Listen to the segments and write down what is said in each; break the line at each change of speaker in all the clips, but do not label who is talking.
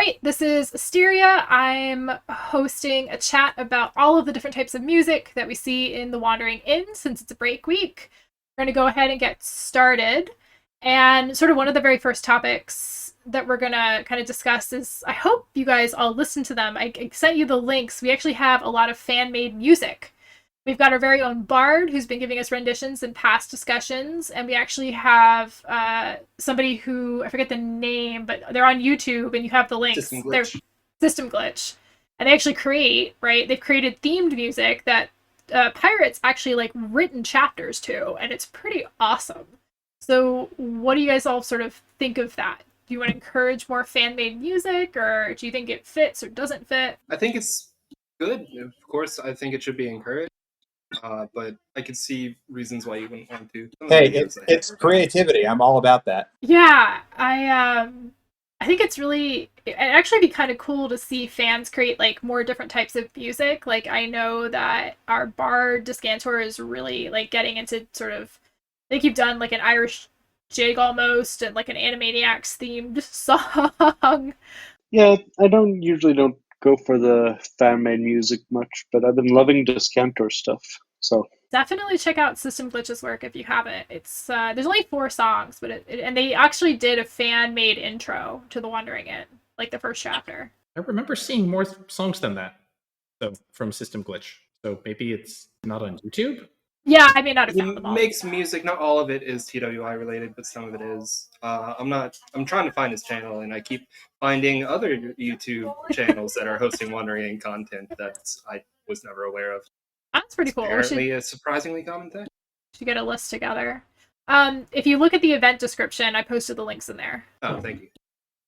right, this is Asteria. I'm hosting a chat about all of the different types of music that we see in the Wandering Inn since it's a break week. We're going to go ahead and get started. And sort of one of the very first topics that we're going to kind of discuss is, I hope you guys all listen to them. I sent you the links. We actually have a lot of fan-made music. We've got our very own bard who's been giving us renditions in past discussions, and we actually have somebody who, I forget the name, but they're on YouTube, and you have the links. They're SystemGlitch. And they actually create, right? They've created themed music that pirates actually like written chapters to, and it's pretty awesome. So what do you guys all sort of think of that? Do you want to encourage more fan-made music, or do you think it fits or doesn't fit?
I think it's good. Of course, I think it should be encouraged. But I could see reasons why you wouldn't want to.
Hey, it's creativity. I'm all about that.
Yeah, I think it'd actually be kind of cool to see fans create like more different types of music. Like I know that our bard Descantor is really like getting into sort of, I think you've done like an Irish jig almost and like an Animaniacs themed song.
Yeah, I usually don't go for the fan-made music much, but I've been loving Descantor stuff. So
definitely check out SystemGlitch's work if you haven't. It's there's only 4 songs, but and they actually did a fan-made intro to The Wandering Inn, like the first chapter.
I remember seeing more songs than that, so from SystemGlitch. So maybe it's not on YouTube.
Yeah, I may not have found them all.
He makes music. Not all of it is TWI related, but some of it is. I'm trying to find his channel, and I keep finding other YouTube channels that are hosting Wandering Inn content that I was never aware of.
That's pretty cool.
Apparently, a surprisingly common thing.
Should get a list together. If you look at the event description, I posted the links in there.
Oh, thank you.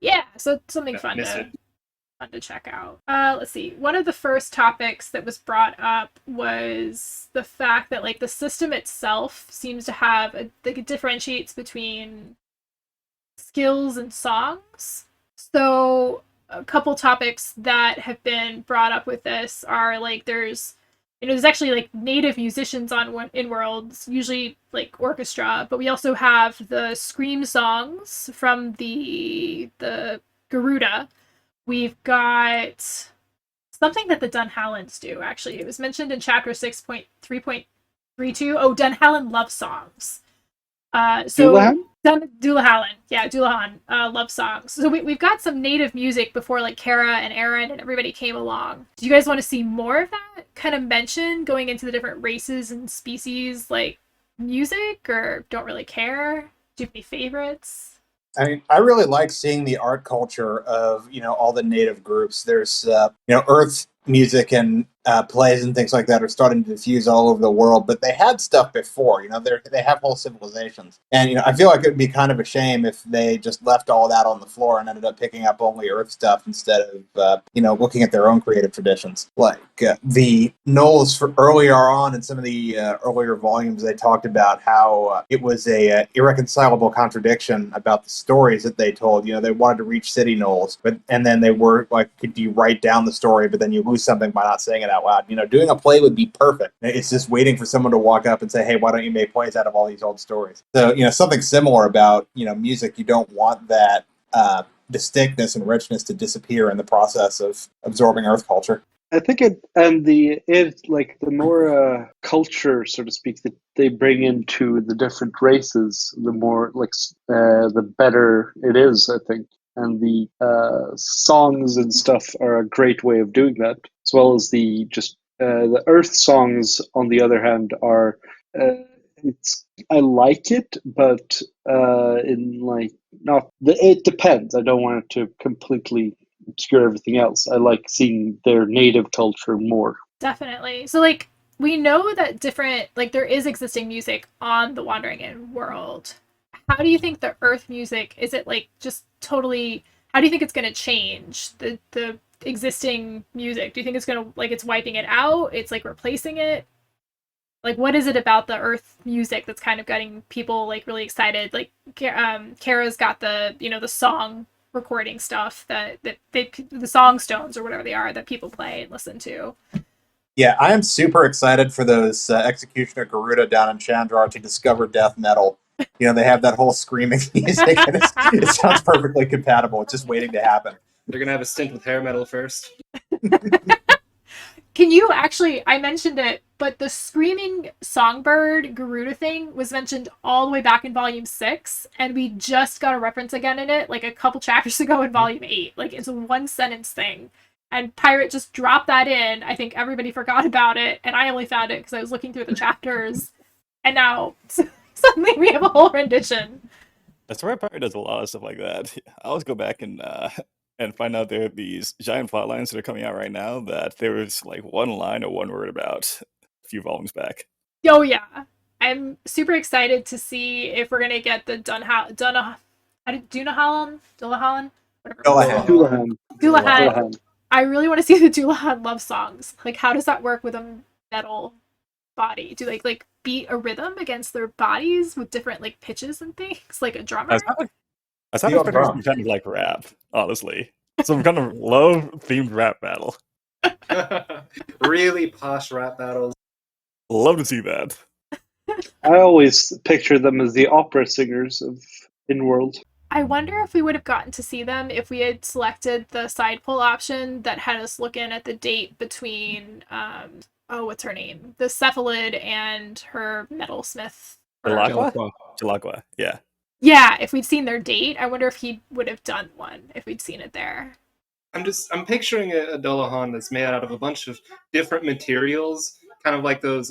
Yeah, so something fun to check out. Let's see. One of the first topics that was brought up was the fact that like the system itself seems to have it differentiates between skills and songs. So a couple topics that have been brought up with this are like there's actually like native musicians on Innworld, usually like orchestra, but we also have the scream songs from the Garuda. We've got something that the Dullahans do, actually. It was mentioned in chapter 6.3.32. Oh, Dullahan love songs.
Dullahan?
Dullahan. Yeah, Dullahan love songs. So we've got some native music before like Cara and Erin and everybody came along. Do you guys want to see more of that kind of mention going into the different races and species like music, or don't really care? Do you have any favorites?
I mean, I really like seeing the art culture of, all the native groups. There's, Earth music and plays and things like that are starting to diffuse all over the world, but they had stuff before, they have whole civilizations. And, I feel like it would be kind of a shame if they just left all that on the floor and ended up picking up only Earth stuff instead of, looking at their own creative traditions. Like the Knolls for earlier on in some of the earlier volumes, they talked about how it was a irreconcilable contradiction about the stories that they told. They wanted to reach city Knolls, and then they were like, could you write down the story, but then you lose something by not saying it out loud. Doing a play would be perfect. It's just waiting for someone to walk up and say, hey, why don't you make plays out of all these old stories? So, something similar about, music. You don't want that distinctness and richness to disappear in the process of absorbing Earth culture.
I think the more culture, so to speak, that they bring into the different races, the more the better it is, I think. And the songs and stuff are a great way of doing that, as well as the Earth songs. On the other hand, are I like it, but it depends. I don't want it to completely obscure everything else. I like seeing their native culture more.
Definitely. So like we know that there is existing music on the Wandering Inn world. How do you think the Earth music, is it like just totally, how do you think it's going to change the existing music? Do you think it's going to, like, it's wiping it out? It's like replacing it? Like, what is it about the Earth music that's kind of getting people like really excited? Like, Kara's got the, the song recording stuff that the song stones or whatever they are that people play and listen to.
Yeah, I am super excited for those Executioner Garuda down in Chandrar to discover death metal. They have that whole screaming music, and it sounds perfectly compatible. It's just waiting to happen.
They're gonna have a stint with hair metal first.
Can you actually, I mentioned it, but the screaming songbird Garuda thing was mentioned all the way back in volume 6, and we just got a reference again in it, like a couple chapters ago in volume 8. Like, it's a one sentence thing. And Pirate just dropped that in. I think everybody forgot about it, and I only found it because I was looking through the chapters. And now, suddenly we have a whole rendition.
That's where Pirate does a lot of stuff like that. I always go back and find out there are these giant plot lines that are coming out right now that there was like one line or one word about a few volumes back.
Oh, yeah. I'm super excited to see if we're going to get the Dullahan? Whatever.
Dullahan.
Dullahan. I really want to see the Dullahan love songs. Like, how does that work with a metal body? Do they like beat a rhythm against their bodies with different like pitches and things, like a drummer?
I was expecting some kind of like rap, honestly. Some kind of love-themed rap battle.
Really posh rap battles.
Love to see that.
I always picture them as the opera singers of Innworld.
I wonder if we would have gotten to see them if we had selected the side pull option that had us look in at the date between what's her name? The cephalid and her metalsmith.
Jalaqua, yeah.
Yeah, if we'd seen their date, I wonder if he would have done one if we'd seen it there.
I'm picturing a Dullahan that's made out of a bunch of different materials, kind of like those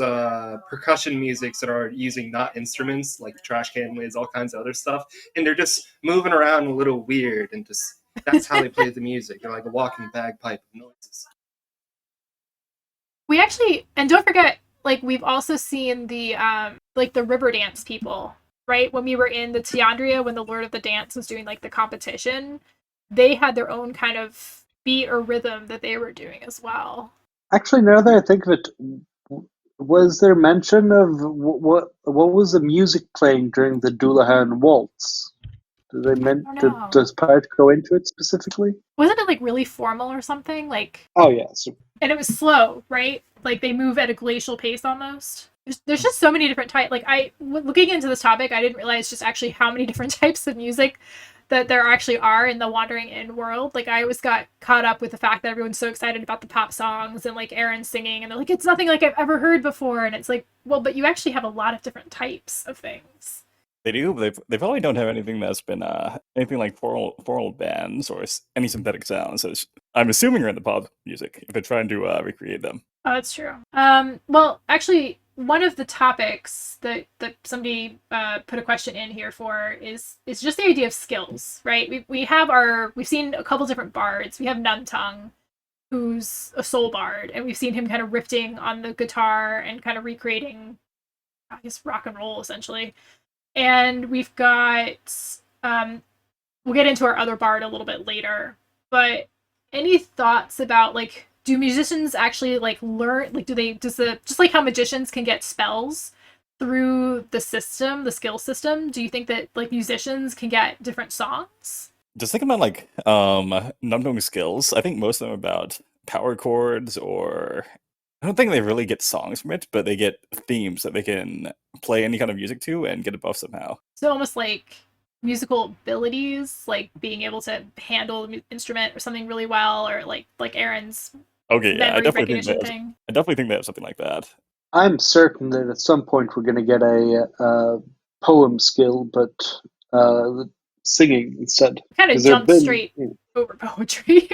percussion musics that are using not instruments, like trash can lids, all kinds of other stuff, and they're just moving around a little weird, and just that's how they play the music. They're like a walking bagpipe of noises.
We actually, and don't forget, like we've also seen the like the river dance people, right? When we were in the Tiandria, when the Lord of the Dance was doing like the competition, they had their own kind of beat or rhythm that they were doing as well.
Actually, now that I think of it, was there mention of what was the music playing during the Dullahan waltz? Does Pirate go into it specifically?
Wasn't it like really formal or something? Like,
oh yeah,
and it was slow, right? Like they move at a glacial pace almost. There's just so many different types. Like looking into this topic, I didn't realize just actually how many different types of music that there actually are in the Wandering Innworld. Like I always got caught up with the fact that everyone's so excited about the pop songs and like Erin singing, and they're like, it's nothing like I've ever heard before, and it's like, well, but you actually have a lot of different types of things.
They do, but they probably don't have anything that's been anything like formal bands or any synthetic sounds. So I'm assuming you're in the pop music if they're trying to recreate them.
Oh, that's true. Well, actually, one of the topics that somebody put a question in here for is just the idea of skills, right? We've seen a couple different bards. We have Numtongue, who's a soul bard, and we've seen him kind of riffing on the guitar and kind of recreating, I guess, rock and roll essentially. And we've got we'll get into our other bard a little bit later, but any thoughts about like, do musicians actually like learn, like just like how magicians can get spells through the skill system, do you think that like musicians can get different songs?
Just think about like Numtongue skills. I think most of them are about power chords, or I don't think they really get songs from it, but they get themes that they can play any kind of music to and get a buff somehow.
So almost like musical abilities, like being able to handle the instrument or something really well, or like Erin's
I definitely think they have something like that.
I'm certain that at some point we're going to get a poem skill, but singing instead.
Kind of jump straight over poetry.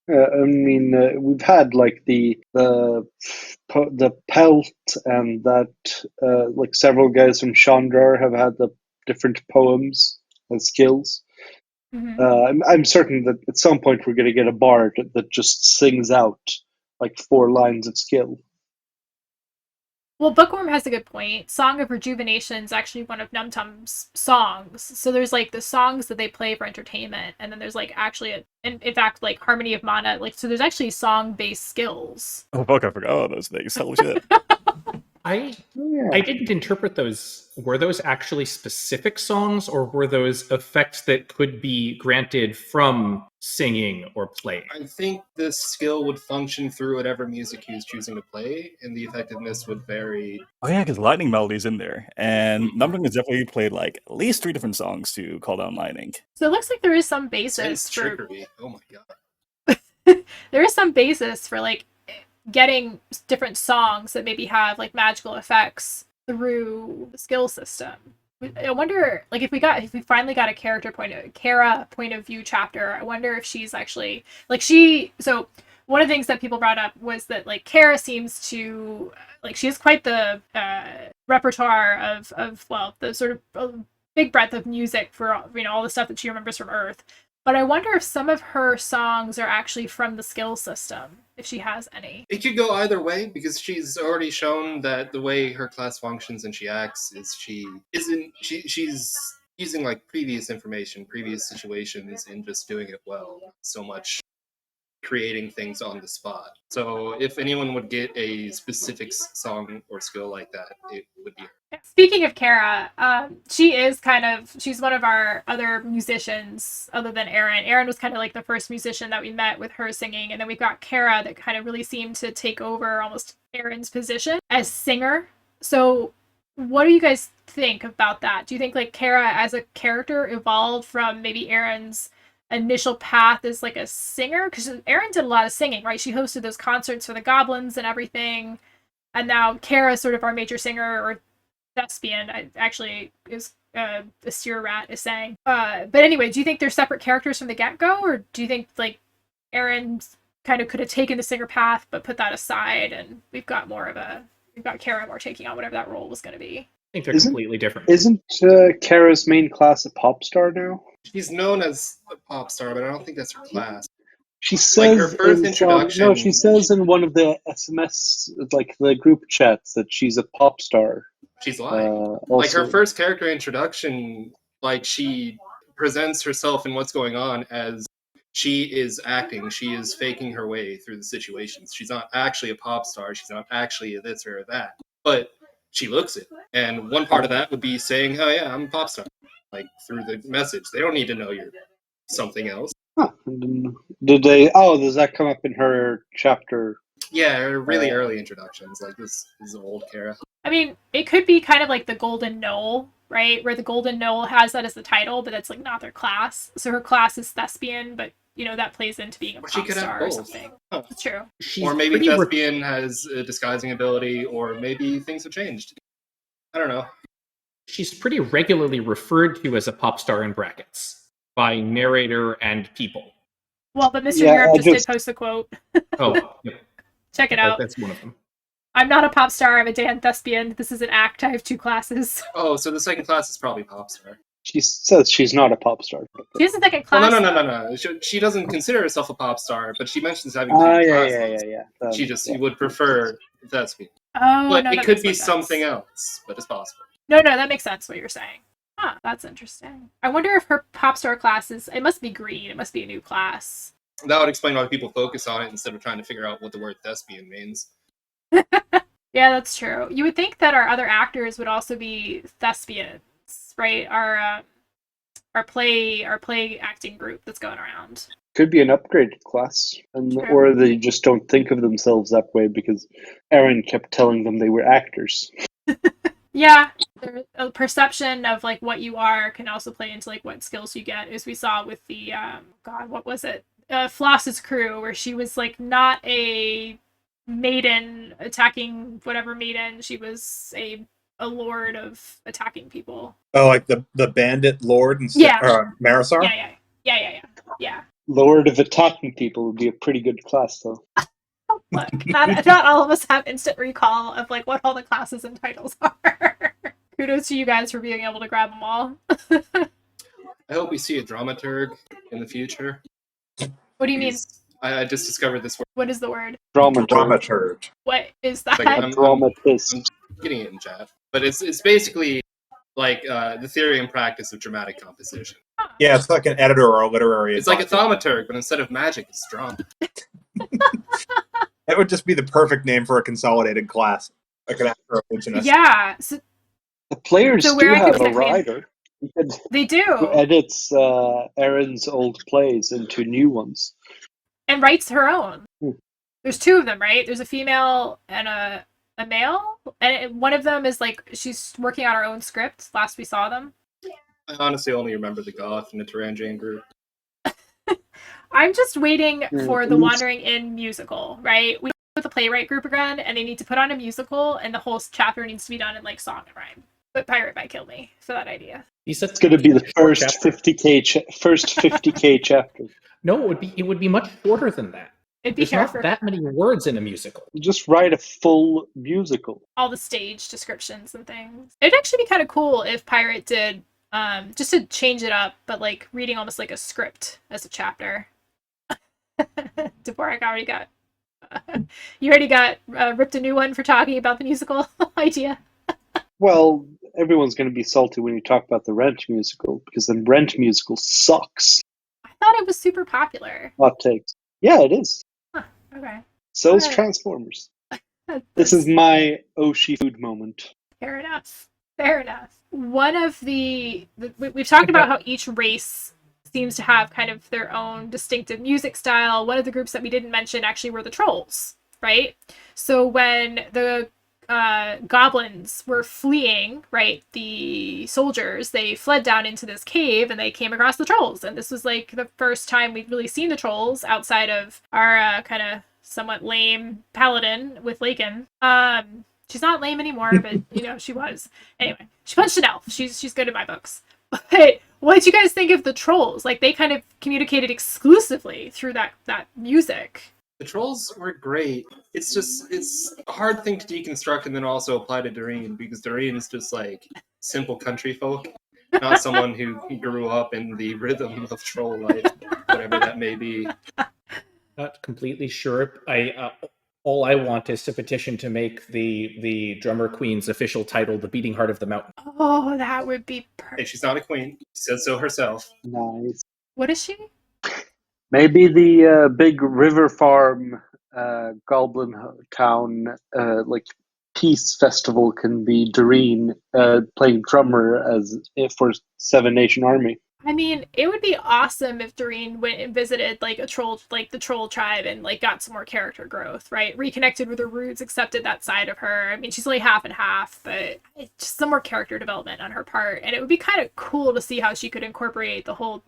I mean, we've had like the pelt, and that like several guys from Chandrar have had the different poems and skills. Mm-hmm. I'm certain that at some point we're going to get a bard that just sings out like 4 lines of skill.
Well, Bookworm has a good point. Song of Rejuvenation is actually one of Numtongue's songs. So there's like the songs that they play for entertainment, and then there's like actually, in fact, like Harmony of Mana. Like, so there's actually song-based skills.
Oh fuck, I forgot all those things. Holy shit.
I
Yeah.
didn't interpret those. Were those actually specific songs, or were those effects that could be granted from singing or playing?
I think this skill would function through whatever music he was choosing to play, and the effectiveness would vary.
Oh yeah, because lightning melody's in there, and Numdung has definitely played like at least 3 different songs to call down lightning.
So it looks like there is some
Space
basis for
trickery. Oh my god.
there is some basis for like getting different songs that maybe have like magical effects through the skill system. I wonder, like, if we finally got a Cara point of view chapter. I wonder if she's actually like So one of the things that people brought up was that like Cara seems to like she has quite the repertoire of well the sort of big breadth of music for all the stuff that she remembers from Earth. But I wonder if some of her songs are actually from the skill system, if she has any.
It could go either way, because she's already shown that the way her class functions and she acts is she's using like previous information, previous situations, and just doing it well. So much creating things on the spot. So if anyone would get a specific song or skill like that, it would be her.
Speaking of Cara, she's one of our other musicians other than Erin. Erin was kind of like the first musician that we met with her singing, and then we've got Cara that kind of really seemed to take over almost Erin's position as singer. So what do you guys think about that? Do you think like Cara as a character evolved from maybe Erin's initial path as like a singer? Because Erin did a lot of singing, right? She hosted those concerts for the Goblins and everything. And now Cara is sort of our major singer, or thespian, actually, is the Steer Rat is saying. But anyway, do you think they're separate characters from the get-go, or do you think like Erin kind of could have taken the singer path but put that aside, and we've got Cara more taking on whatever that role was going to be?
I think they're completely different.
Isn't Kara's main class a pop star now?
She's known as a pop star, but I don't think that's her class.
She says
her first introduction.
No, she says in one of the SMS, like the group chats, that she's a pop star.
She's lying. Like her first character introduction, like she presents herself and what's going on as she is acting. She is faking her way through the situations. She's not actually a pop star. She's not actually a this or that. But she looks it. And one part of that would be saying, "Oh yeah, I'm a pop star." Like through the message. They don't need to know you're something else.
Huh. Did they? Oh, does that come up in her chapter?
Yeah, really early introductions. Like this is old Cara.
I mean, it could be kind of like the Golden Knoll, right? Where the Golden Knoll has that as the title, but that's like not their class. So her class is thespian, but that plays into being a pop star or something.
Huh.
That's true.
Or maybe thespian has a disguising ability, or maybe things have changed. I don't know.
She's pretty regularly referred to as a pop star in brackets by narrator and people.
Well, but Mr. Europe just did post a quote.
Oh, yep.
Check it out.
That's one of them.
I'm not a pop star. I'm a Dan thespian. This is an act. I have 2 classes.
Oh, so the second class is probably pop star.
She says she's not a pop star.
She has a second class.
Well, no. She doesn't consider herself a pop star, but she mentions having 2 classes.
Yeah.
She just would prefer thespian.
Oh,
but
no,
it could be something else, but it's possible.
No, that makes sense what you're saying. Huh, that's interesting. I wonder if her pop star class it must be green. It must be a new class.
That would explain why people focus on it instead of trying to figure out what the word thespian means.
Yeah, that's true. You would think that our other actors would also be thespians, right? Our play acting group that's going around.
Could be an upgraded class, or they just don't think of themselves that way because Erin kept telling them they were actors.
Yeah, a perception of like what you are can also play into like what skills you get, as we saw with the what was it? Floss's crew, where she was like not a maiden attacking whatever maiden. She was a lord of attacking people.
Oh, like the bandit lord instead, Marisar?
Yeah.
Lord of attacking people would be a pretty good class, though.
Look, not all of us have instant recall of like what all the classes and titles are. Kudos to you guys for being able to grab them all.
I hope we see a dramaturg in the future.
What do you mean?
I just discovered this word.
What is the word?
Dramaturg.
What is that?
Like, I'm getting it in chat. But it's basically like the theory and practice of dramatic composition.
Yeah, it's like an editor or a literary.
It's like a thaumaturg, but instead of magic, it's drama.
That would just be the perfect name for a consolidated class. Like an Afro-Fusionist.
Yeah, so
The players
So
do
where I could
have a
see that coming-
writer
they
who
do,
edits Erin's old plays into new ones.
and writes her own.
Hmm.
There's two of them, right? There's a female and a male, and one of them is like she's working on her own script. Last we saw them.
I honestly only remember the Goth and the Tarangian group.
I'm just waiting for the
Mm.
Wandering Inn musical, right? We with the playwright group again, and they need to put on a musical, and the whole chapter needs to be done in like song and rhyme. But Pirate might kill me for that idea.
He said
It's going to be the
short
first
chapter.
50k chapter.
No, it would be much shorter than that.
It'd be
There's
here
not
for
that many words in a musical.
Just write a full musical.
all the stage descriptions and things. It'd actually be kind of cool if Pirate did, just to change it up, but like reading almost like a script as a chapter. Dvorak already got. You already got ripped a new one for talking about the musical idea.
Well, everyone's going to be salty when you talk about the Rent musical, because the Rent musical sucks.
I thought it was super popular.
Hot takes. Yeah, it is.
Okay.
So is
Alright.
Transformers. This is my Oshi food moment.
Fair enough. Fair enough. One of we've talked about how each race seems to have kind of their own distinctive music style. One of the groups that we didn't mention actually were the trolls, right? So when the goblins were fleeing, right, the soldiers, they fled down into this cave and they came across the trolls. And this was like the first time we'd really seen the trolls outside of our kind of somewhat lame paladin with Lakin. She's not lame anymore, but you know, she was. Anyway, she punched an elf. She's good in my books. But what did you guys think of the trolls? Like they kind of communicated exclusively through that music.
The trolls were great. It's a hard thing to deconstruct and then also apply to Doreen, because Doreen is just like simple country folk, not someone who grew up in the rhythm of troll life, whatever that may be.
Not completely sure. All I want is to petition to make the drummer queen's official title "The Beating Heart of the Mountain."
Oh, that would be
Hey,
perfect.
she's not a queen. She said so herself.
Nice.
What is she?
Maybe the big river farm goblin town like peace festival can be Doreen playing drummer as for Seven Nation Army.
I mean, it would be awesome if Doreen went and visited like a troll, like the troll tribe, and like got some more character growth, right? Reconnected with her roots, accepted that side of her. I mean, she's only half and half, but it's just some more character development on her part, and it would be kind of cool to see how she could incorporate the whole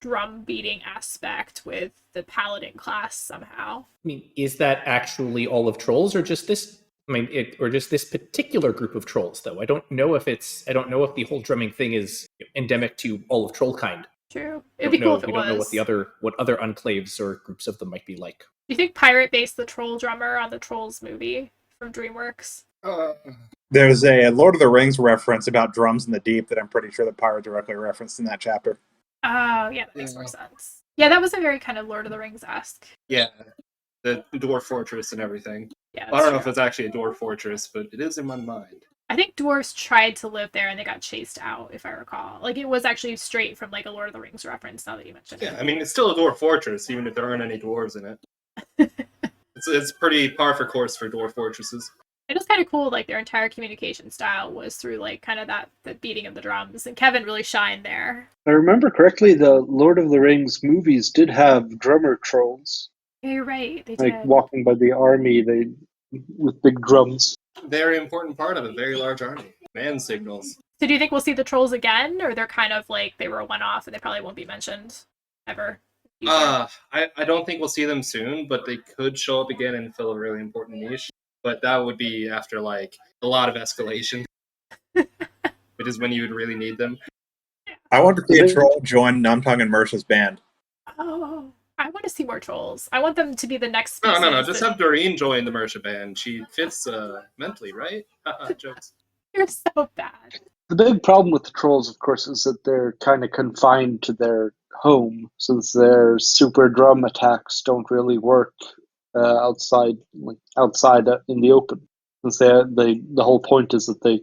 drum beating aspect with the paladin class somehow.
I mean, is that actually all of trolls, or just this? I mean, or just this particular group of trolls, though. I don't know if the whole drumming thing is endemic to all of troll kind.
True. It'd be cool if it
We
was.
don't know what other enclaves or groups of them might be like.
Do you think Pirate based the troll drummer on the Trolls movie from DreamWorks?
There's a Lord of the Rings reference about drums in the deep that I'm pretty sure the Pirate directly referenced in that chapter.
Oh, yeah, that makes more sense. Yeah, that was a very kind of Lord of the Rings-esque.
Yeah, the dwarf fortress and everything.
Yeah,
I don't know if it's actually a dwarf fortress, but it is in my mind.
I think dwarves tried to live there and they got chased out, if I recall. Like, it was actually straight from, like, a Lord of the Rings reference, now that you mention
Yeah,
it.
I mean, it's still a dwarf fortress, even if there aren't any dwarves in it. It's pretty par for course for dwarf fortresses.
It was kind of cool, like, their entire communication style was through, like, kind of the beating of the drums, and Kevin really shined there.
If I remember correctly, the Lord of the Rings movies did have drummer trolls,
Yeah, you're right, they
like
did.
walking by the army, with big drums.
Very important part of a very large army. Man signals.
So do you think we'll see the trolls again, or they're kind of like, they were a one-off and they probably won't be mentioned ever?
I don't think we'll see them soon, but they could show up again and fill a really important niche. But that would be after, like, a lot of escalation. Which is when you would really need them.
I want to see a troll join Numtung and Mersha's band.
Oh, I want to see more trolls. I want them to be the next
No,
species
just
that-
have Doreen join the Mersha band. She fits mentally, right? Jokes.
You're so bad.
The big problem with the trolls, of course, is that they're kind of confined to their home, since their super drum attacks don't really work outside in the open. Since the whole point is that they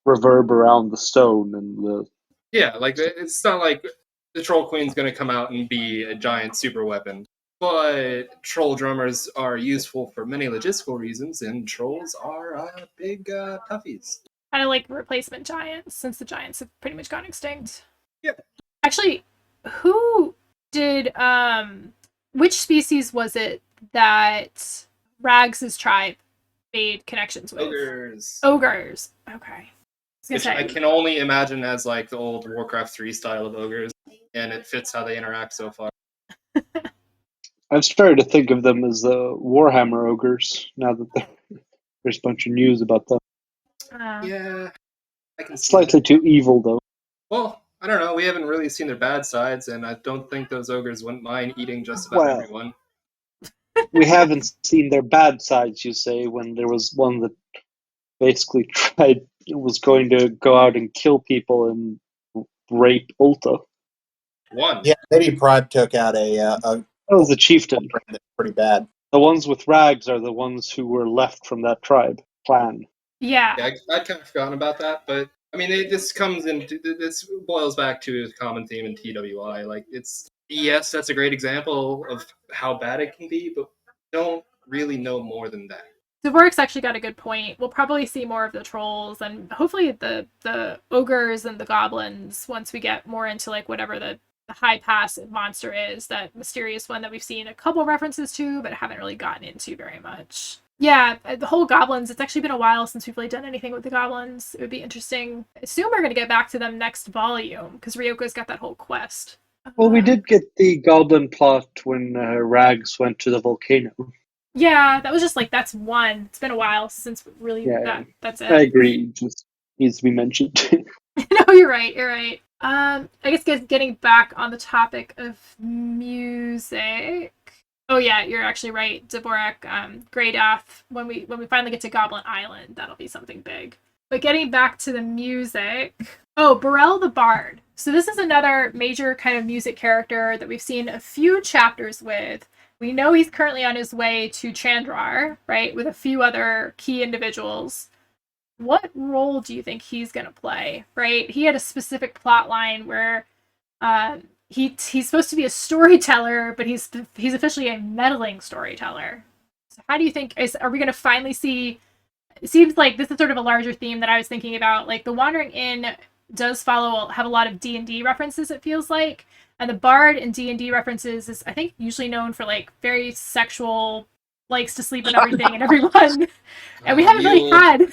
reverb around the stone and the.
Yeah, like, it's not like the Troll Queen's going to come out and be a giant super weapon. But troll drummers are useful for many logistical reasons, and trolls are big toughies.
Kind of like replacement giants, since the giants have pretty much gone extinct.
Yeah.
Actually, who did which species was it that Rags' tribe made connections with?
Ogres.
Ogres. Okay.
Which I can only imagine as like the old Warcraft 3 style of ogres, and it fits how they interact so far.
I've started to think of them as the Warhammer ogres now that there's a bunch of news about them.
Yeah, I can see
Slightly
that.
too evil, though.
Well, I don't know. We haven't really seen their bad sides, and I don't think those ogres wouldn't mind eating just about everyone.
We haven't seen their bad sides, you say, when there was one that basically was going to go out and kill people and rape Ulta.
One.
Yeah, Lady Pride took out a
That was the chieftain.
that's pretty bad.
The ones with rags are the ones who were left from that clan.
Yeah.
I'd kind of forgotten about that, but I mean, this boils back to a common theme in TWI. Like, yes, that's a great example of how bad it can be, but don't really know more than that.
Dvorak's actually got a good point. We'll probably see more of the trolls and hopefully the ogres and the goblins once we get more into like whatever the high pass monster is, that mysterious one that we've seen a couple references to but haven't really gotten into very much. Yeah, the whole goblins, it's actually been a while since we've really done anything with the goblins. It would be interesting. I assume we're going to get back to them next volume because Ryoko's got that whole quest.
Well, we did get the goblin plot when Rags went to the volcano.
Yeah, that was just like, that's one. It's been a while since really that's it.
I agree. It just needs to be mentioned.
No, you're right. You're right. I guess getting back on the topic of music. Oh yeah, you're actually right. Dvorak, Grey Death. When we finally get to Goblin Island, that'll be something big. But getting back to the music. Oh, Barelle the Bard. So this is another major kind of music character that we've seen a few chapters with. We know he's currently on his way to Chandrar, right, with a few other key individuals. What role do you think he's going to play, right? He had a specific plot line where he's supposed to be a storyteller, but he's officially a meddling storyteller. So how do you think, are we going to finally see, it seems like this is sort of a larger theme that I was thinking about, like the Wandering Inn does have a lot of D&D references, it feels like. And the Bard in D&D references is, I think, usually known for like very sexual, likes to sleep with everything and everyone. And we haven't really had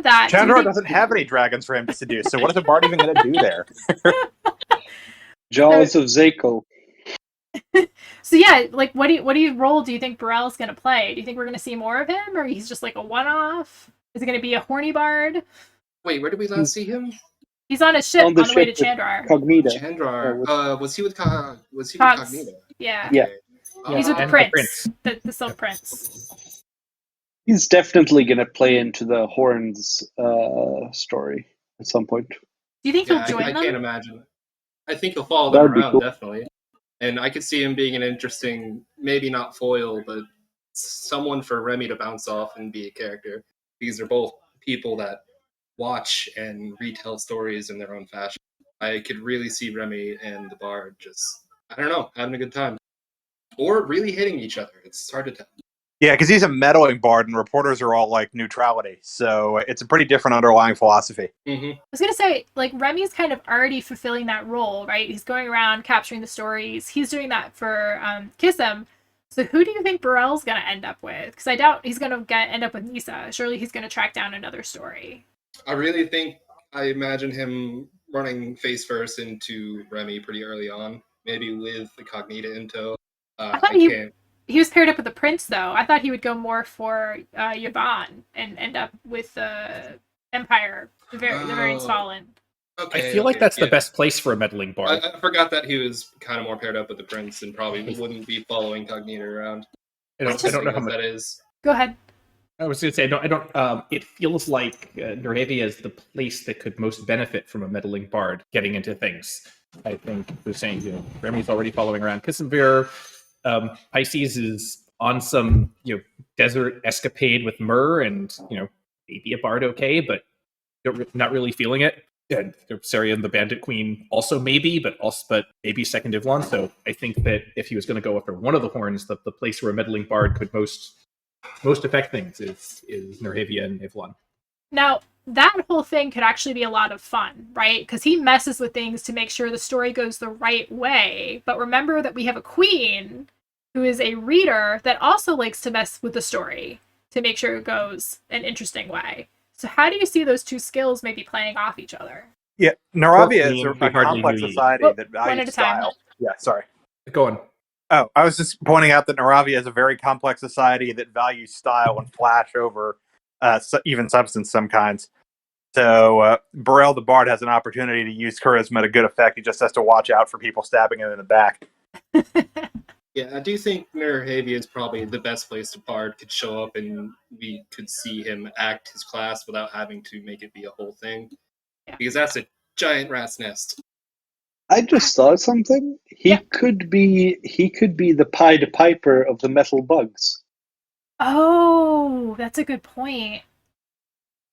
that.
Chandra doesn't have any dragons for him to seduce, so what is a bard even going to do there?
Jaws of Zako.
So yeah, like what role do you think Barelle's going to play? Do you think we're going to see more of him, or he's just like a one-off? Is it going to be a horny bard?
Wait, where did we last see him?
He's on a ship on the way to Chandrar.
Chandrar. Was he with Cognita?
Yeah.
Yeah.
Okay.
He's with the prince, the Silk Prince.
He's definitely going to play into the Horns story at some point.
Do you think he'll join them?
I can't imagine. I think he'll follow them around, definitely. And I could see him being an interesting, maybe not foil, but someone for Remy to bounce off and be a character. Because they're both people that watch and retell stories in their own fashion. I could really see Remy and the Bard just, I don't know, having a good time. Or really hitting each other. It's hard to tell.
Yeah, because he's a meddling bard, and reporters are all like neutrality. So it's a pretty different underlying philosophy.
Mm-hmm.
I was going to say, like, Remy's kind of already fulfilling that role, right? He's going around capturing the stories. He's doing that for Kissem. So who do you think Barelle's going to end up with? Because I doubt he's going to end up with Nisa. Surely he's going to track down another story.
I imagine him running face first into Remy pretty early on, maybe with the Cognita Into.
I thought he was paired up with the prince, though. I thought he would go more for Yvonne and end up with the Empire, the very fallen.
Okay, I feel like that's the best place for a meddling bard.
I forgot that he was kind of more paired up with the prince and probably wouldn't be following Cognita around.
I don't know how much
that is.
Go ahead.
I was going to say, I don't. It feels like Noravia is the place that could most benefit from a meddling bard getting into things. I think they're saying, Remy's already following around Kissenbeer. Pisces is on some, desert escapade with Myrrh, and maybe a bard, okay, but not really feeling it. And Saria the Bandit Queen also maybe, but maybe second Ivlon. So I think that if he was going to go after one of the horns, the place where a meddling bard could most affect things is Nerhavia and Ivlon.
Now, that whole thing could actually be a lot of fun, right? Because he messes with things to make sure the story goes the right way. But remember that we have a queen who is a reader that also likes to mess with the story to make sure it goes an interesting way. So how do you see those two skills maybe playing off each other?
Yeah, Naravia is
We
a
hardly
complex
knew ye.
society
Well,
that
one at
values
a time.
style. Yeah, sorry.
Go on.
Oh, I was just pointing out that Naravia is a very complex society that values style and flash over even substance some kinds. So Barelle the Bard has an opportunity to use charisma to good effect. He just has to watch out for people stabbing him in the back.
Yeah, I do think Nerhavia is probably the best place the bard could show up and we could see him act his class without having to make it be a whole thing.
Yeah.
Because that's a giant rat's nest.
I just thought of something. He could be the Pied Piper of the metal bugs.
Oh, that's a good point.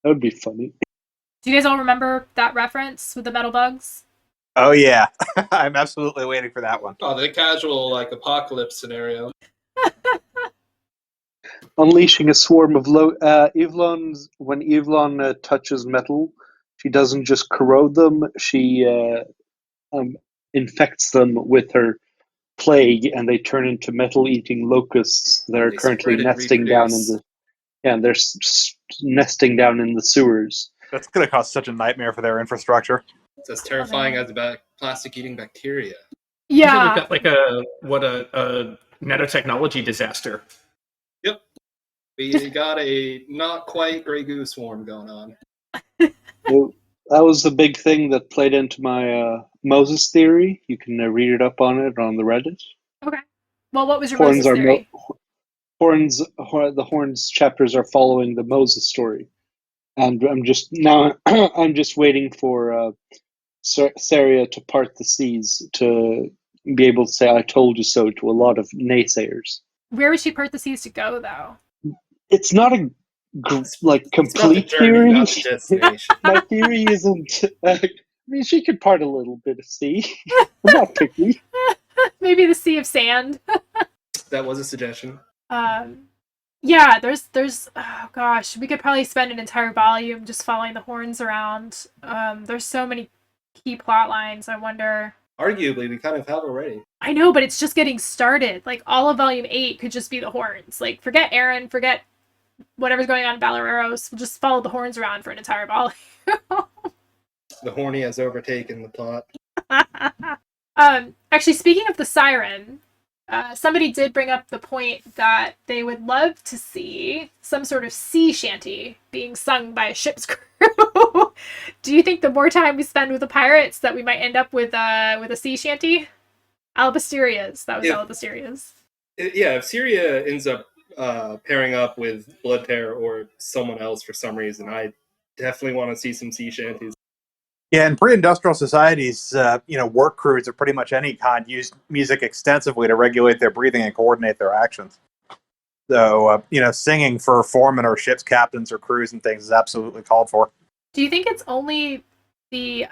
That would be funny.
Do you guys all remember that reference with the metal bugs?
Oh, yeah. I'm absolutely waiting for that one.
Oh, the casual, apocalypse scenario.
Unleashing a swarm of Yvonne's. When Yvonne touches metal, she doesn't just corrode them. She infects them with her plague, and they turn into metal-eating locusts that are
They
currently
spread and
nesting down in
reproduce.
the. Yeah, and they're nesting down in the sewers.
That's going to cause such a nightmare for their infrastructure.
It's as terrifying as plastic-eating bacteria.
Yeah.
We've got a nanotechnology disaster.
Yep. We got a not quite Grey Goo swarm going on.
That was the big thing that played into my Moses theory. You can read it up on it on the Reddit.
Okay. Well, what was your
Horns
Moses
are
theory?
the horns chapters are following the Moses story, and I'm just waiting for Saria to part the seas to be able to say "I told you so" to a lot of naysayers.
Where would she part the seas to go, though?
It's not a
It's about the
complete
journey,
theory.
not the destination.
My theory isn't. I mean, she could part a little bit of sea. I'm not picky.
Maybe the Sea of Sand.
That was a suggestion.
Yeah, there's oh gosh, we could probably spend an entire volume just following the horns around. There's so many key plot lines. I wonder.
Arguably, we kind of have already.
I know, but it's just getting started. Like all of volume 8 could just be the horns. Like forget Erin, forget whatever's going on in Balareros. We'll just follow the horns around for an entire volume.
The horny has overtaken the plot.
Actually, speaking of the siren, somebody did bring up the point that they would love to see some sort of sea shanty being sung by a ship's crew. Do you think the more time we spend with the pirates that we might end up with a sea shanty? Alabasterias. That was Alabasterias.
Yeah, if Syria ends up pairing up with Bloodtear or someone else for some reason, I definitely want to see some sea shanties.
Yeah, in pre-industrial societies, work crews of pretty much any kind used music extensively to regulate their breathing and coordinate their actions. So, singing for foremen or ship's captains or crews and things is absolutely called for.
Do you think it's only the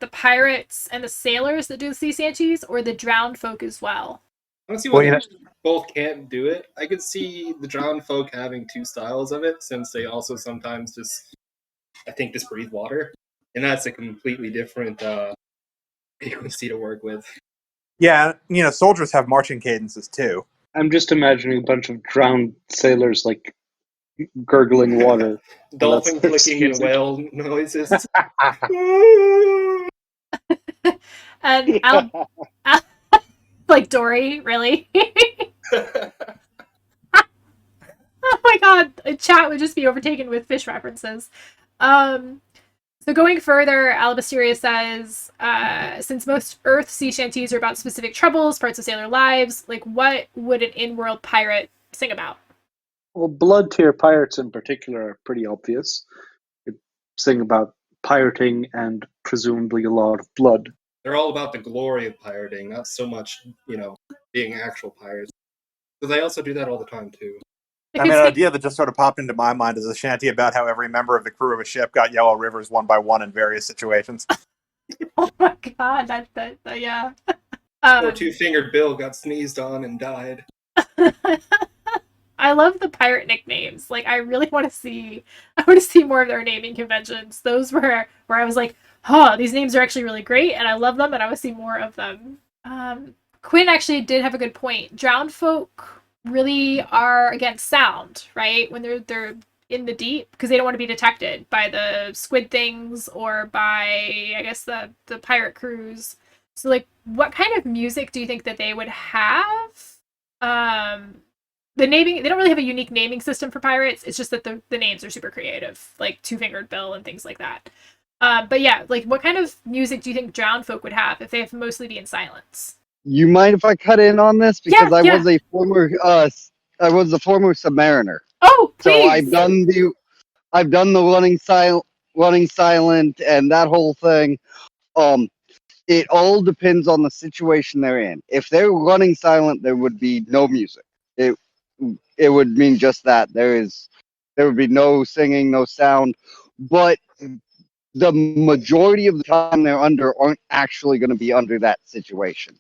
the pirates and the sailors that do the sea shanties, or the drowned folk as well?
I don't see why both can't do it. I could see the drowned folk having two styles of it, since they also sometimes just breathe water. And that's a completely different frequency to work with.
Yeah, soldiers have marching cadences too.
I'm just imagining a bunch of drowned sailors gurgling water.
Dolphin clicking and whale noises.
And like Dory, really? Oh my god, chat would just be overtaken with fish references. So going further, Alabasteria says, since most Earth sea shanties are about specific troubles, parts of sailor lives, what would an in-world pirate sing about?
Well, blood tier pirates in particular are pretty obvious. They sing about pirating and presumably a lot of blood.
They're all about the glory of pirating, not so much, being actual pirates. But they also do that all the time, too.
I mean, an idea that just sort of popped into my mind is a shanty about how every member of the crew of a ship got yellow rivers one by one in various situations.
Oh my god, yeah.
Or Two-Fingered Bill got sneezed on and died.
I love the pirate nicknames. Like, I really want to see. I want to see more of their naming conventions. Those were where I was like, "Huh, these names are actually really great, and I love them, and I want to see more of them." Quinn actually did have a good point. Drowned folk really are against sound, right? When they're in the deep, because they don't want to be detected by the squid things or by, I guess, the pirate crews. So, like, what kind of music do you think that they would have? The naming, they don't really have a unique naming system for pirates. It's just that the names are super creative, like Two-Fingered Bill and things like that. But yeah, like, what kind of music do you think drowned folk would have if they have to mostly be in silence?
You mind if I cut in on this, because
Yeah,
I
yeah.
was a former submariner.
Oh, please.
So I've done the running silent and that whole thing. It all depends on the situation they're in. If they're running silent, there would be no music. It would mean just that there would be no singing, no sound. But the majority of the time they're under aren't actually going to be under that situation.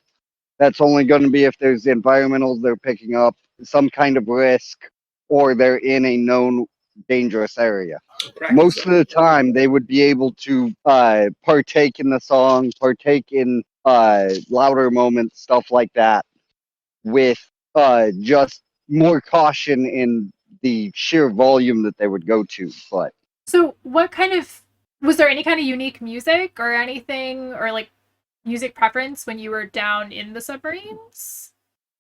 That's only going to be if there's environmentals they're picking up, some kind of risk, or they're in a known dangerous area. Most of the time, they would be able to partake in the song, partake in louder moments, stuff like that, with just more caution in the sheer volume that they would go to. But
so, what kind of, was there any kind of unique music or anything, or like music preference when you were down in the submarines?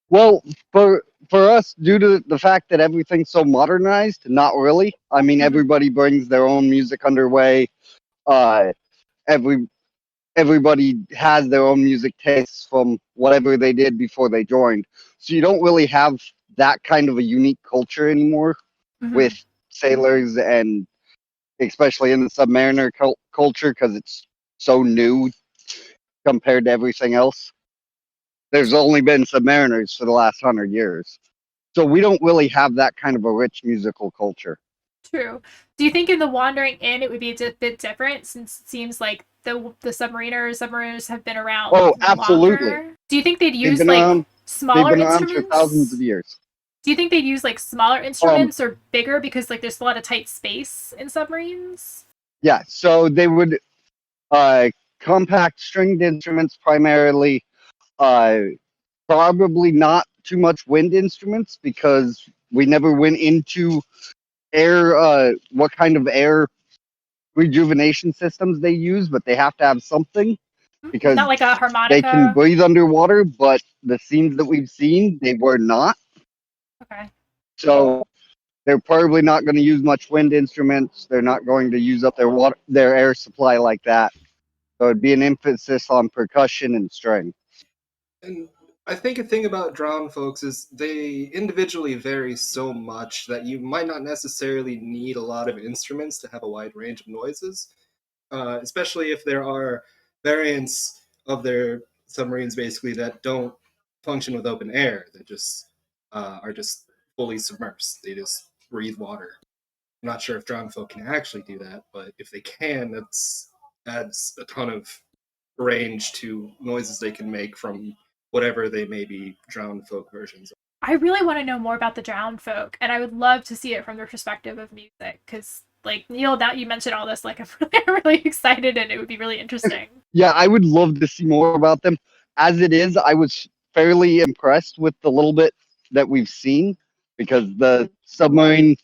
well, for us, due to the fact that everything's so modernized, not really. I mean, everybody brings their own music underway. Everybody has their own music tastes from whatever they did before they joined. So you don't really have that kind of a unique culture anymore with sailors, and especially in the submariner culture, because it's so new compared to everything else. There's only been submariners for the last 100 years. So we don't really have that kind of a rich musical culture.
True. Do you think in the Wandering Inn it would be a bit different, since it seems like the submariners have been around
absolutely.
longer? Do you think they'd
They've
use
been
like
around
smaller
for
instruments?
thousands of years.
Do you think they'd use like smaller instruments or bigger, because like there's a lot of tight space in submarines?
Yeah, so they would compact stringed instruments primarily, probably not too much wind instruments, because we never went into air, what kind of air rejuvenation systems they use, but they have to have something, because
Not like a
they
harmonica.
can breathe underwater, but the scenes that we've seen, they were not.
Okay.
So they're probably not going to use much wind instruments. They're not going to use up their air supply like that. So it'd be an emphasis on percussion and string.
And I think a thing about drowned folks is they individually vary so much that you might not necessarily need a lot of instruments to have a wide range of noises, especially if there are variants of their submarines basically that don't function with open air, that just are just fully submersed. They just breathe water. I'm not sure if drowned folk can actually do that, but if they can, that adds a ton of range to noises they can make from whatever they may be drowned folk versions of.
I really want to know more about the drowned folk, and I would love to see it from the perspective of music, because like, Neil, now you mentioned all this, like, I'm really excited, and it would be really interesting.
Yeah, I would love to see more about them. As it is, I was fairly impressed with the little bit that we've seen, because the submarine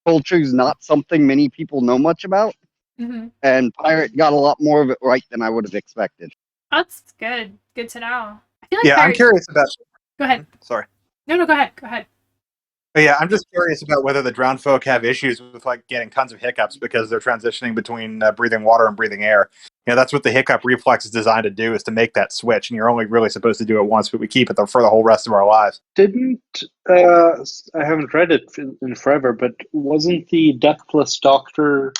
culture is not something many people know much about. And Pirate got a lot more of it right than I would have expected.
That's good. Good to know. I feel like
Yeah, I'm curious about.
Go ahead.
Sorry.
No, go ahead. Go ahead.
But yeah, I'm just curious about whether the drowned folk have issues with like getting tons of hiccups because they're transitioning between breathing water and breathing air. You know, that's what the hiccup reflex is designed to do, is to make that switch, and you're only really supposed to do it once, but we keep it for the whole rest of our lives.
Didn't I haven't read it in forever, but wasn't the Depthless Doctor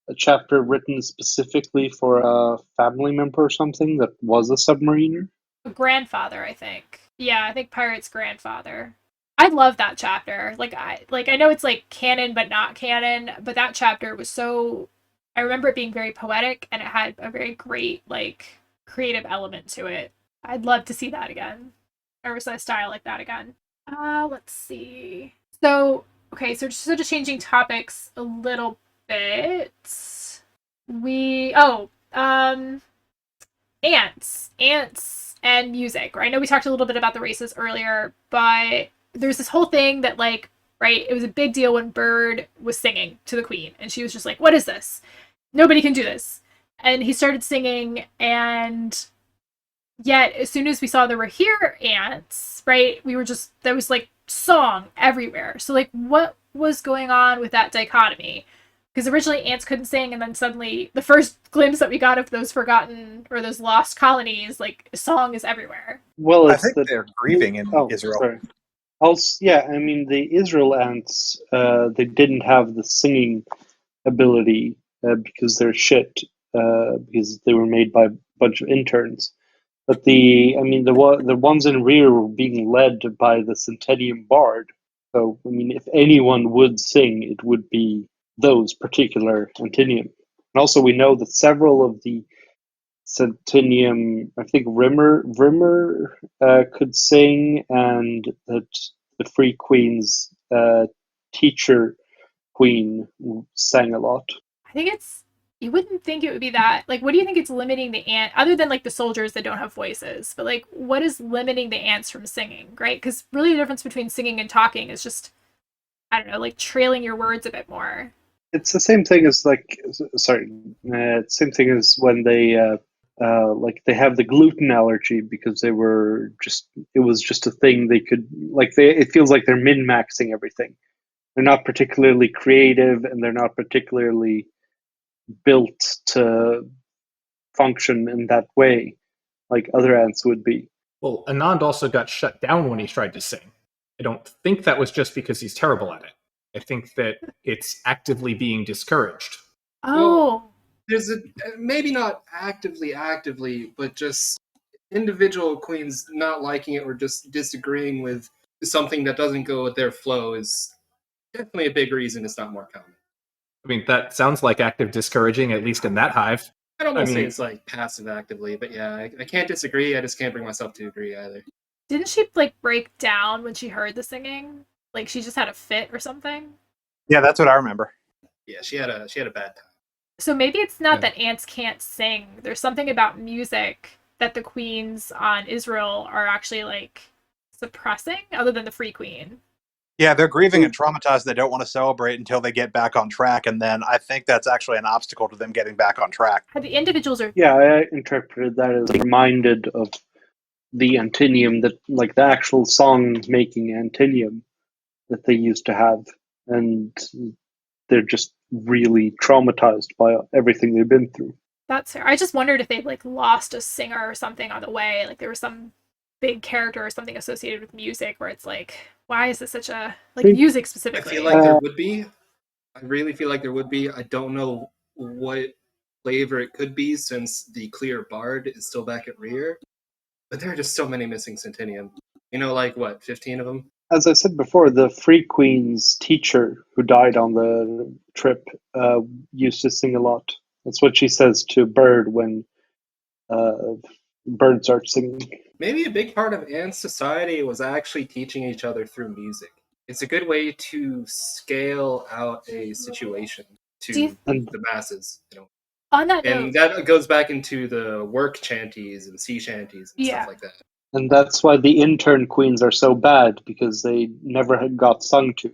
a chapter written specifically for a family member or something that was a submariner?
A grandfather, I think. Yeah, I think Pirate's grandfather. I love that chapter. I know it's like canon but not canon, but that chapter was so I remember it being very poetic and it had a very great like creative element to it. I'd love to see that again. Or a style like that again. Let's see. So, okay, so just changing topics a little bit. We ants and music. Right? I know we talked a little bit about the races earlier, but there's this whole thing that like, right, it was a big deal when Bird was singing to the queen and she was just like, what is this? Nobody can do this. And he started singing, and yet as soon as we saw there were here ants, right, we were just, there was like song everywhere. So like, what was going on with that dichotomy? Because originally ants couldn't sing, and then suddenly the first glimpse that we got of those forgotten or those lost colonies, like song is everywhere.
Well,
I
it's
think
the
they're grieving in Israel.
Sorry. Also, yeah, I mean the Israel ants, they didn't have the singing ability because they're shit because they were made by a bunch of interns. But the ones in rear were being led by the Centennium Bard. So I mean, if anyone would sing, it would be those particular Antinium. And also, we know that several of the Centennium, I think Rimmer could sing, and that the Free Queen's teacher queen sang a lot.
I think it's, you wouldn't think it would be that. Like, what do you think it's limiting the ant, other than like the soldiers that don't have voices? But like, what is limiting the ants from singing, right? Because really the difference between singing and talking is just, I don't know, like trailing your words a bit more.
It's the same thing as same thing as when they like they have the gluten allergy because it was just a thing they could it feels like they're min-maxing everything. They're not particularly creative, and they're not particularly built to function in that way like other ants would be.
Well, Anand also got shut down when he tried to sing. I don't think that was just because he's terrible at it. I think that it's actively being discouraged.
Oh,
There's a maybe not actively, but just individual queens not liking it or just disagreeing with something that doesn't go with their flow is definitely a big reason it's not more common.
I mean, that sounds like active discouraging, at least in that hive.
I don't want to say
mean-
it's like passive actively, but yeah, I can't disagree. I just can't bring myself to agree either.
didn't she like break down when she heard the singing? Like she just had a fit or something?
Yeah, that's what I remember.
Yeah, she had a bad time.
So maybe it's not
Yeah.
that ants can't sing. There's something about music that the queens on Israel are actually like suppressing, other than the Free Queen.
Yeah, they're grieving and traumatized. They don't want to celebrate until they get back on track, and then I think that's actually an obstacle to them getting back on track.
The individuals are
Yeah, I interpreted that as reminded of the Antinium, that like the actual song making Antinium that they used to have, and they're just really traumatized by everything they've been through.
That's fair. I just wondered if they'd like lost a singer or something on the way. Like there was some big character or something associated with music where it's like, why is this such a like music
I
specifically?
feel like there would be. I really feel like there would be. I don't know what flavor it could be since the clear bard is still back at rear. But there are just so many missing Centennium. You know, like what, 15 of them?
As I said before, the Free Queen's teacher who died on the trip used to sing a lot. That's what she says to Bird when Bird starts singing.
Maybe a big part of Ant's society was actually teaching each other through music. It's a good way to scale out a situation to the masses. You know?
On that
And
note,
that goes back into the work shanties and sea shanties and stuff like that.
And that's why the intern queens are so bad, because they never had got sung to.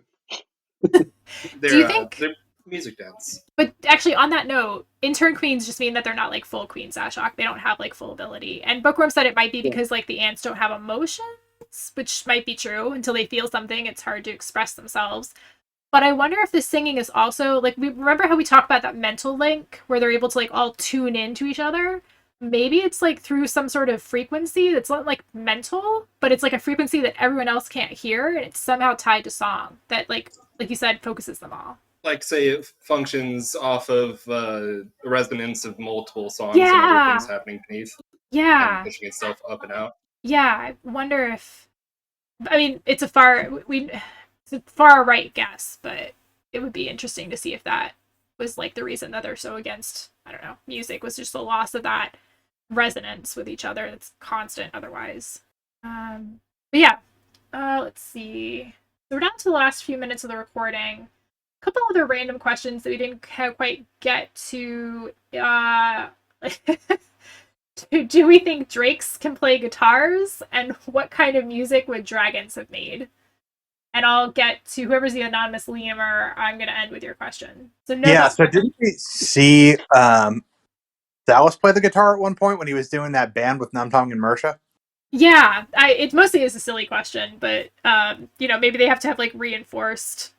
do you think?
They're music dance.
But actually, on that note, intern queens just mean that they're not like full queens, Ashok. They don't have like full ability. And Bookworm said it might be because like the ants don't have emotions, which might be true. Until they feel something, it's hard to express themselves. But I wonder if the singing is also like, we remember how we talked about that mental link where they're able to like all tune in to each other. Maybe it's like through some sort of frequency that's not like mental, but it's like a frequency that everyone else can't hear, and it's somehow tied to song that like you said, focuses them all.
Like, say, it functions off of the resonance of multiple songs and
Yeah.
other things happening beneath.
Yeah.
And pushing itself up and out.
Yeah, I wonder if I mean, it's a far right guess, but it would be interesting to see if that was like the reason that they're so against, I don't know, music, was just the loss of that resonance with each other that's constant otherwise. But yeah, let's see. So we're down to the last few minutes of the recording. A couple other random questions that we didn't quite get to. Do we think drakes can play guitars? And what kind of music would dragons have made? And I'll get to whoever's the anonymous lemur. I'm going to end with your question. So no.
Yeah. So didn't we see Dallas play the guitar at one point when he was doing that band with Numtong and Mersha?
Yeah, it mostly is a silly question, but maybe they have to have like reinforced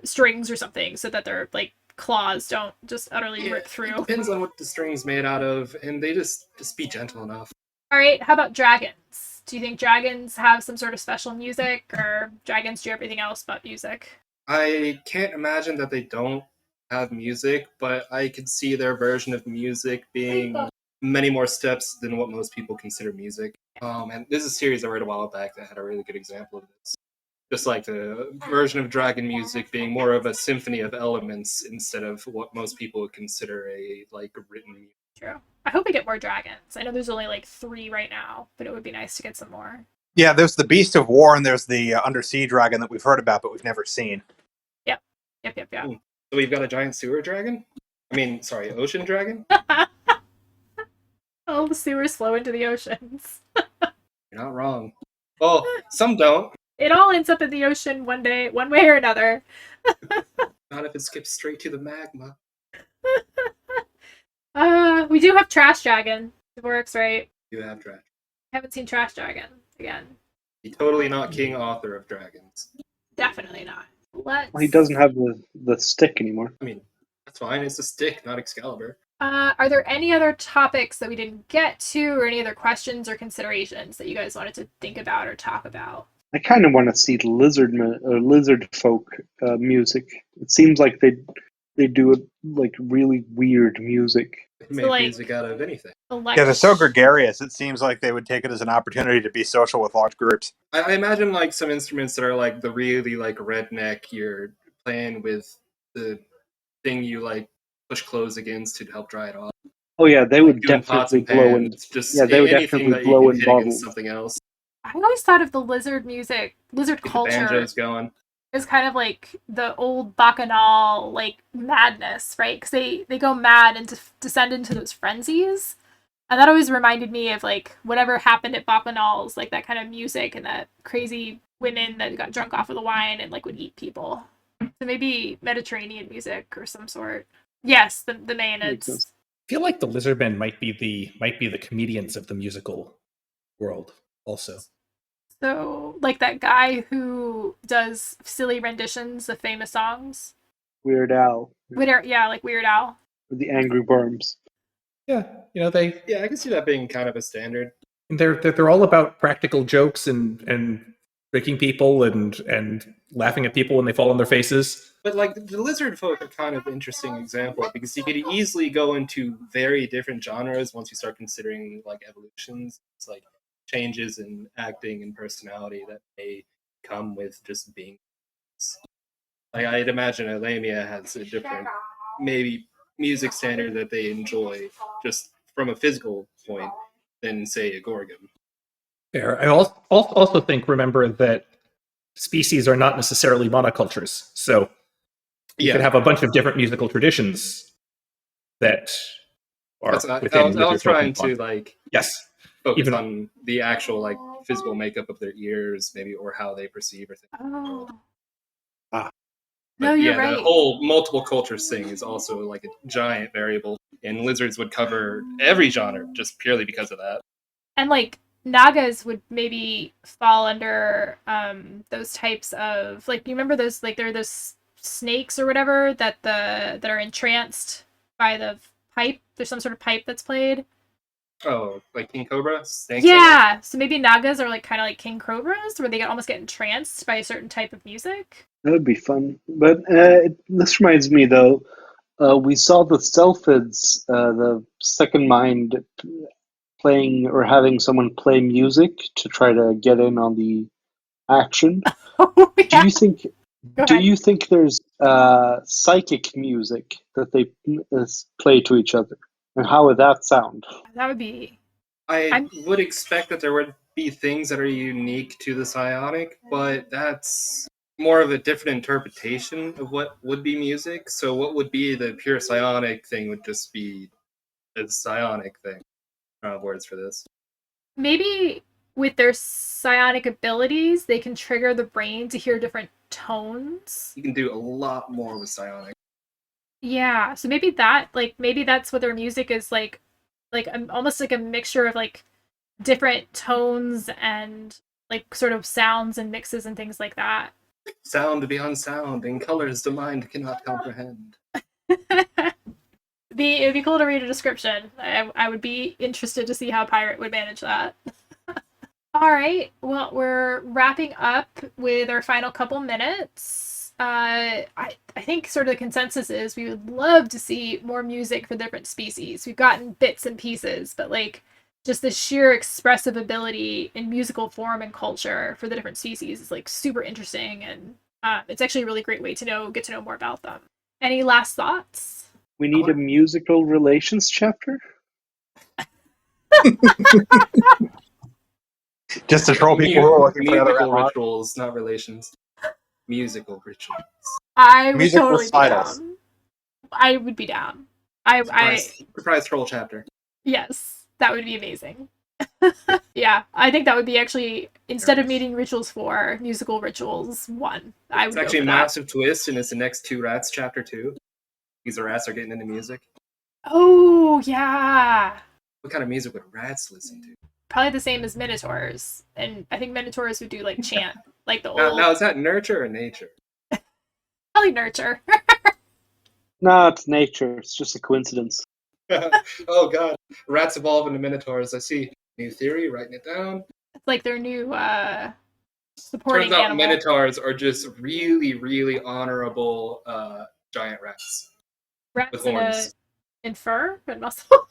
strings or something so that their like claws don't just utterly rip through.
It depends on what the string's made out of, and they just be gentle enough.
All right, how about dragons? Do you think dragons have some sort of special music, or dragons do everything else but music?
I can't imagine that they don't have music, but I could see their version of music being many more steps than what most people consider music. And this is a series I read a while back that had a really good example of this. Just like the version of dragon music being more of a symphony of elements instead of what most people would consider a like written music.
True. I hope we get more dragons. I know there's only like 3 right now, but it would be nice to get some more.
Yeah, there's the Beast of War, and there's the undersea dragon that we've heard about, but we've never seen.
Yep.
So we've got a giant sewer dragon? Ocean dragon?
Oh, the sewers flow into the oceans.
You're not wrong. Well, some don't.
It all ends up in the ocean one day, one way or another.
Not if it skips straight to the magma.
We do have Trash Dragon. It works, right?
You have dragon.
Haven't seen Trash Dragon again.
He's totally not king author of dragons.
Definitely not.
Well, he doesn't have the stick anymore.
I mean, that's fine. It's a stick, not Excalibur.
Are there any other topics that we didn't get to, or any other questions or considerations that you guys wanted to think about or talk about?
I kind of want to see Lizardfolk music. It seems like they do like really weird music.
They make music out of anything.
Yeah, they're so gregarious. It seems like they would take it as an opportunity to be social with large groups.
I imagine like some instruments that are like the really like redneck. You're playing with the thing you like push clothes against to help dry it off.
Oh yeah, they would
Doing pots
definitely
and
blow in.
pans, just
Yeah, they would
anything
definitely
that you
blow
can
in
hit
bottles.
against something else.
I always thought of the lizard music, lizard
Get the
culture,
banjos going.
is kind of like the old bacchanal like madness, right? Because they go mad and descend into those frenzies, and that always reminded me of like whatever happened at bacchanals, like that kind of music and that crazy women that got drunk off of the wine and like would eat people. So maybe Mediterranean music or some sort. Yes, the Maenads.
I feel like the Lizardmen might be the comedians of the musical world also.
So, like that guy who does silly renditions of famous songs.
Weird Al.
Like Weird Al.
The Angry Worms.
Yeah, they.
Yeah, I can see that being kind of a standard.
They're all about practical jokes and tricking people and laughing at people when they fall on their faces.
But like the Lizardfolk are kind of an interesting example because you could easily go into very different genres once you start considering like evolutions. It's like changes in acting and personality that may come with just being. Like I'd imagine a Lamia has a different, maybe music standard that they enjoy just from a physical point than say a Gorgon.
Fair. I also remember that species are not necessarily monocultures, so you could have a bunch of different musical traditions that are within.
I was trying to like focus
even
on the actual like physical makeup of their ears, maybe, or how they perceive or think.
Oh.
No,
you're right.
The whole multiple cultures thing is also like a giant variable, and lizards would cover every genre just purely because of that.
And like Nagas would maybe fall under those types of like, you remember those, like there are those snakes or whatever that are entranced by the pipe. There's some sort of pipe that's played.
Oh, like King Cobra? Snakes?
Yeah, so maybe Nagas are like kind of like King Cobras, where they almost get entranced by a certain type of music.
That would be fun. But this reminds me, though, we saw the Selphids, the second mind, playing or having someone play music to try to get in on the action.
Oh, yeah. Go
Do
ahead.
you think there's psychic music that they play to each other, and how would that sound?
That would be.
I would expect that there would be things that are unique to the psionic, but that's more of a different interpretation of what would be music. So what would be the pure psionic thing would just be a psionic thing. I don't have words for this.
Maybe with their psionic abilities, they can trigger the brain to hear different tones.
You can do a lot more with psionic.
Yeah, so maybe that's what their music is like almost like a mixture of like different tones and like sort of sounds and mixes and things like that.
Sound beyond sound, and colors the mind cannot comprehend.
It'd be cool to read a description. I would be interested to see how Pirate would manage that. All right, well, we're wrapping up with our final couple minutes. I think sort of the consensus is we would love to see more music for different species. We've gotten bits and pieces, but like just the sheer expressive ability in musical form and culture for the different species is like super interesting, and it's actually a really great way to get to know more about them. Any last thoughts?
We need a musical relations chapter.
Just to troll people who are looking for another
musical
MR.
rituals, not relations. Musical rituals.
I would
Music
totally be
recitals.
down. I would be down.
Surprise troll chapter.
Yes, that would be amazing. Yeah, I think that would be actually, instead of meeting rituals 4, musical rituals 1. I would
It's actually
go
a
for that.
massive twist, and it's the next 2 rats chapter 2. These rats are getting into music.
Oh, yeah.
What kind of music would rats listen to?
Probably the same as Minotaurs. And I think Minotaurs would do like chant, like the old.
Now, is that nurture or nature?
Probably nurture.
No, it's nature. It's just a coincidence.
Oh god, rats evolve into minotaurs. I see. New theory, writing it down.
It's like their new supporting
Turns out
animal.
minotaurs are just really, really honorable giant rats.
Rats
with horns.
in fur and muscle.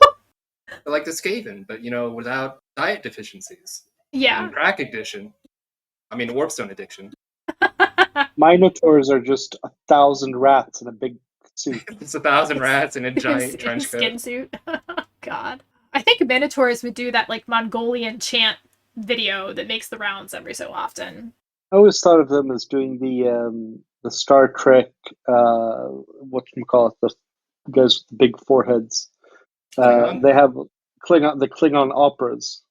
They're like the Skaven, but without diet deficiencies.
Yeah.
And crack addiction. I mean, warpstone addiction.
Minotaurs are just 1,000 rats in a big suit.
It's 1,000 rats in a giant trench coat.
Skin suit. God. I think Minotaurs would do that like Mongolian chant video that makes the rounds every so often.
I always thought of them as doing the Star Trek, whatchamacallit, the guys with the big foreheads.
Klingon?
They have the Klingon operas.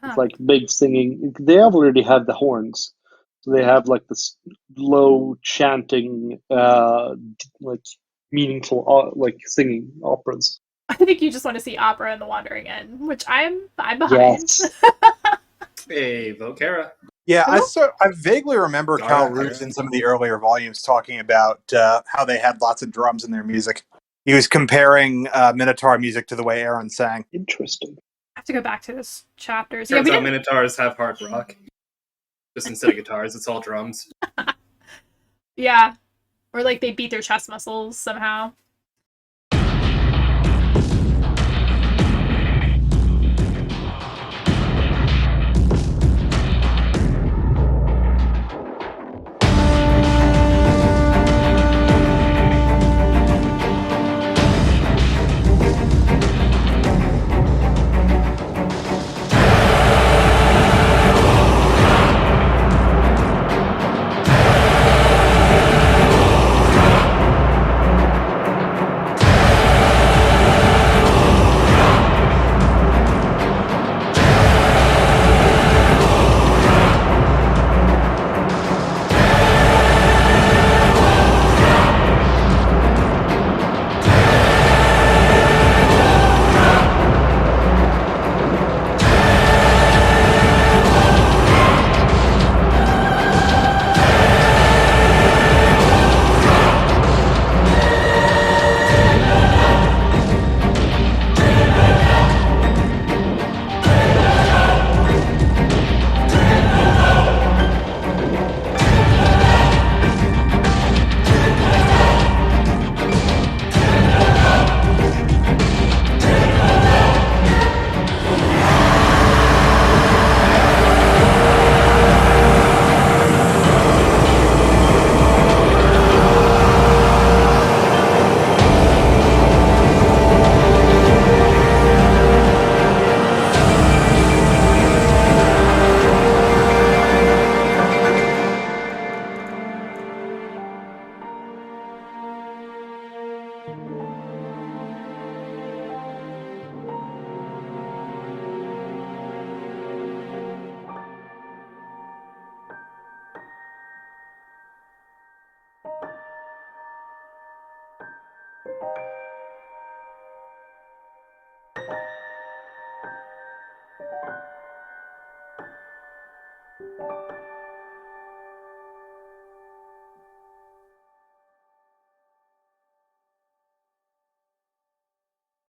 Huh.
It's like big singing. They already have the horns. So they have like this low chanting, like meaningful, like singing operas.
I think you just want to see opera in the Wandering Inn, which I'm behind.
Yes.
Hey, vote Cara.
Yeah, I
Cool.
vaguely remember
All
Cal
right,
Roos
yeah.
in some of the earlier volumes talking about how they had lots of drums in their music. He was comparing Minotaur music to the way Aaron sang.
Interesting.
I have to go back to this chapters.
Turns
we
out
didn't-
minotaurs have hard rock. Just instead of guitars, it's all drums.
Yeah. Or like they beat their chest muscles somehow.